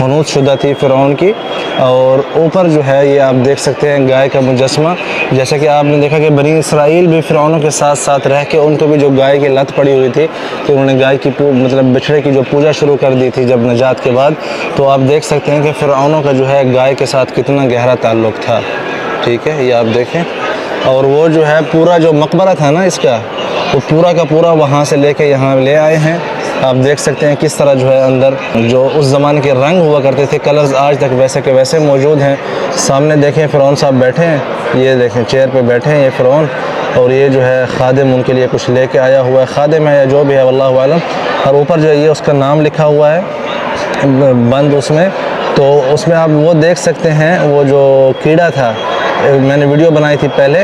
हनूत शुदा थी फ़िरऔन की। और ऊपर जो है ये आप देख सकते हैं गाय का मुजस्मा। जैसा कि आपने देखा कि बनी इसराइल भी फ़िरऔनों के साथ साथ रह के उनको भी जो गाय की लत पड़ी हुई थी तो उन्होंने गाय की मतलब बछड़े की जो पूजा शुरू कर दी थी जब नजात के बाद। तो आप देख सकते हैं कि फ़िरऔनों का जो है गाय के साथ कितना गहरा ताल्लुक़ था। ठीक है, ये आप देखें। और वो जो है पूरा जो मकबरा था ना इसका, वो पूरा का पूरा वहाँ से लेके यहाँ ले आए हैं। आप देख सकते हैं किस तरह जो है अंदर जो उस ज़माने के रंग हुआ करते थे, कलर्स आज तक वैसे के वैसे मौजूद हैं। सामने देखें फ़िरऔन साहब बैठे हैं, ये देखें चेयर पे बैठे हैं ये फ़िरऔन। और ये जो है खादिम उनके लिए कुछ लेके आया हुआ है, खादिम है या जो भी है वल्लाहु आलम। और ऊपर जो है ये उसका नाम लिखा हुआ है बंद उसमें। तो उसमें आप वो देख सकते हैं वो जो कीड़ा था, मैंने वीडियो बनाई थी पहले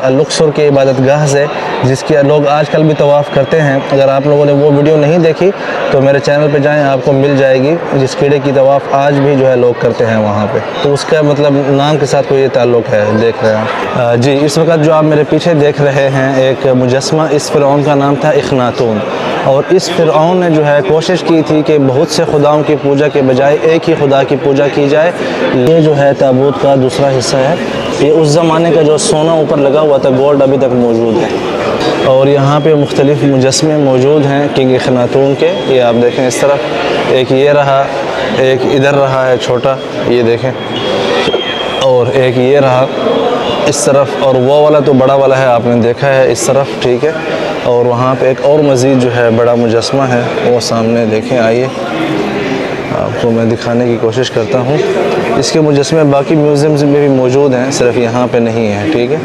लुक्सर के इबादत गाह से, जिसके लोग आजकल भी तवाफ़ करते हैं। अगर आप लोगों ने वो वीडियो नहीं देखी तो मेरे चैनल पे जाएं, आपको मिल जाएगी। जिस कीड़े की तवाफ़ आज भी जो है लोग करते हैं वहाँ पे, तो उसका मतलब नाम के साथ कोई ताल्लुक़ है, देख रहे हैं आप। जी, इस वक्त जो आप मेरे पीछे देख रहे हैं एक मुजस्मा, इस फ़िरऔन का नाम था इखनातून। और इस फ़िरऔन ने जो है कोशिश की थी कि बहुत से खुदाओं की पूजा के बजाय एक ही खुदा की पूजा की जाए। ये जो है ताबूत का दूसरा हिस्सा है। ये उस ज़माने का जो सोना ऊपर लगा हुआ था, गोल्ड अभी तक मौजूद है। और यहाँ पे मुख्तलिफ़ मुजस्मे मौजूद हैं किंग इखनातून के। ये आप देखें इस तरफ, एक ये रहा, एक इधर रहा है छोटा, ये देखें, और एक ये रहा इस तरफ, और वो वाला तो बड़ा वाला है, आपने देखा है इस तरफ। ठीक है, और वहाँ पे एक और मज़ीद जो है बड़ा मुजस्मा है, वो सामने देखें, आइए आपको मैं दिखाने की कोशिश करता हूँ। इसके मुजस्मे बाकी म्यूज़ियम्स में भी मौजूद हैं, सिर्फ यहाँ पे नहीं है। ठीक है,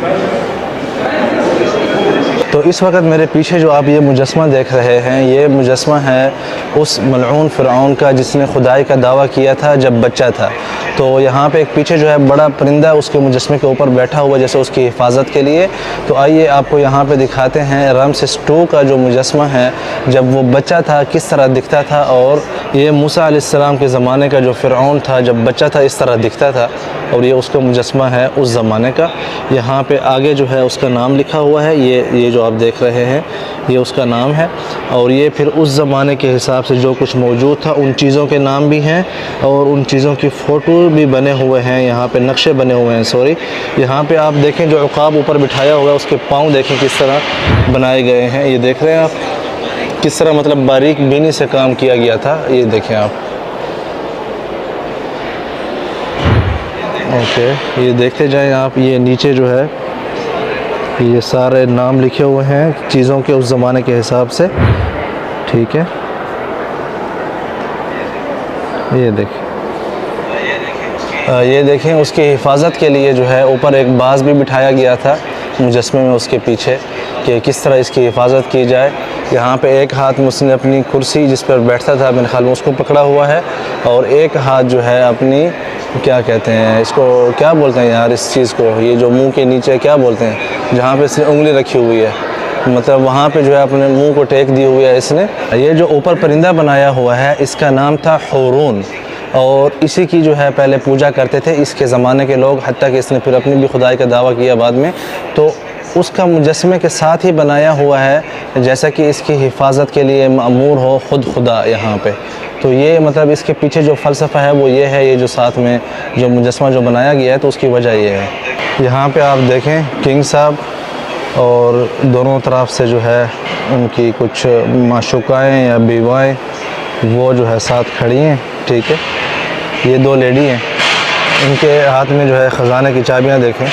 तो इस वक्त मेरे पीछे जो आप ये मुजस्मा देख रहे हैं, ये मुजस्मा है उस मलऊन फ़िरऔन का जिसने खुदाई का दावा किया था जब बच्चा था। तो यहाँ पे एक पीछे जो है बड़ा परिंदा उसके मुजस्मे के ऊपर बैठा हुआ जैसे उसकी हिफाजत के लिए। तो आइए आपको यहाँ पे दिखाते हैं रमसेस II का जो मुजस्मा है जब वो बच्चा था किस तरह दिखता था। और ये मूसा अलैहिस्सलाम के ज़माने का जो फ़िरऔन था जब बच्चा था इस तरह दिखता था, और ये उसका मुजस्मा है उस ज़माने का। यहाँ पे आगे जो है उसका नाम लिखा हुआ है, ये जो आप देख रहे हैं ये उसका नाम है। और ये फिर उस ज़माने के हिसाब से जो कुछ मौजूद था उन चीज़ों के नाम भी हैं और उन चीज़ों की फ़ोटो भी बने हुए हैं, यहाँ पे नक्शे बने हुए हैं। सॉरी, यहाँ पे आप देखें जो उक़ाब ऊपर बिठाया हुआ है उसके पाँव देखें किस तरह बनाए गए हैं। ये देख रहे हैं आप किस तरह मतलब बारीक बीनी से काम किया गया था, ये देखें आप। ओके, ये देखते जाएं आप। ये नीचे जो है ये सारे नाम लिखे हुए हैं चीज़ों के उस ज़माने के हिसाब से। ठीक है, ये देखें उसकी हिफाजत के लिए जो है ऊपर एक बाज़ भी बिठाया गया था मुजस्मे में उसके पीछे कि किस तरह इसकी हिफाजत की जाए। यहाँ पे एक हाथ में उसने अपनी कुर्सी जिस पर बैठता था मेरे ख्याल में उसको पकड़ा हुआ है, और एक हाथ जो है अपनी क्या कहते हैं इसको, क्या बोलते हैं यार इस चीज़ को, ये जो मुंह के नीचे क्या बोलते हैं जहाँ पे इसने उंगली रखी हुई है, मतलब वहाँ पे जो है अपने मुंह को टेक दी हुई है इसने। ये जो ऊपर परिंदा बनाया हुआ है इसका नाम था हुरून, और इसी की जो है पहले पूजा करते थे इसके ज़माने के लोग, हत्ता कि इसने फिर अपनी भी खुदाई का दावा किया बाद में। तो उसका मुजस्मे के साथ ही बनाया हुआ है जैसा कि इसकी हिफाजत के लिए मामूर हो खुद खुदा यहाँ पे। तो ये मतलब इसके पीछे जो फ़लसफ़ा है वो ये है, ये जो साथ में जो मुजस्मा जो बनाया गया है तो उसकी वजह ये है। यहाँ पे आप देखें किंग साहब और दोनों तरफ से जो है उनकी कुछ माशूकाएँ या बीवाएँ वो जो है साथ खड़ी हैं। ठीक है, ये दो लेडी हैं, इनके हाथ में जो है ख़जाने की चाबियाँ देखें,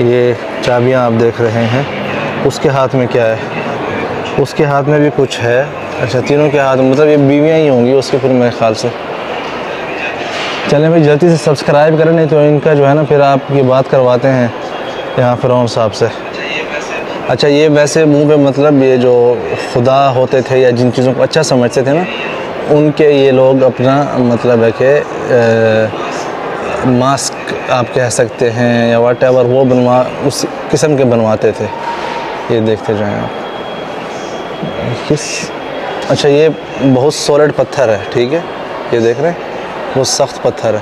ये चाबियाँ आप देख रहे हैं। उसके हाथ में क्या है, उसके हाथ में भी कुछ है। अच्छा, तीनों के हाथ मतलब ये बीवियाँ ही होंगी उसके फिर मेरे ख्याल से। चलें भाई जल्दी से सब्सक्राइब करें, नहीं तो इनका जो है ना फिर आप ये बात करवाते हैं यहाँ फ़िरऔन साहब से। अच्छा, ये वैसे मुँह पे मतलब ये जो खुदा होते थे या जिन चीज़ों को अच्छा समझते थे ना उनके ये लोग अपना मतलब है कि मास्क आप कह सकते हैं या वट एवर वो बनवा उस किस्म के बनवाते थे। ये देखते जाएं आप किस, अच्छा ये बहुत सॉलिड पत्थर है। ठीक है, ये देख रहे हैं बहुत सख्त पत्थर है।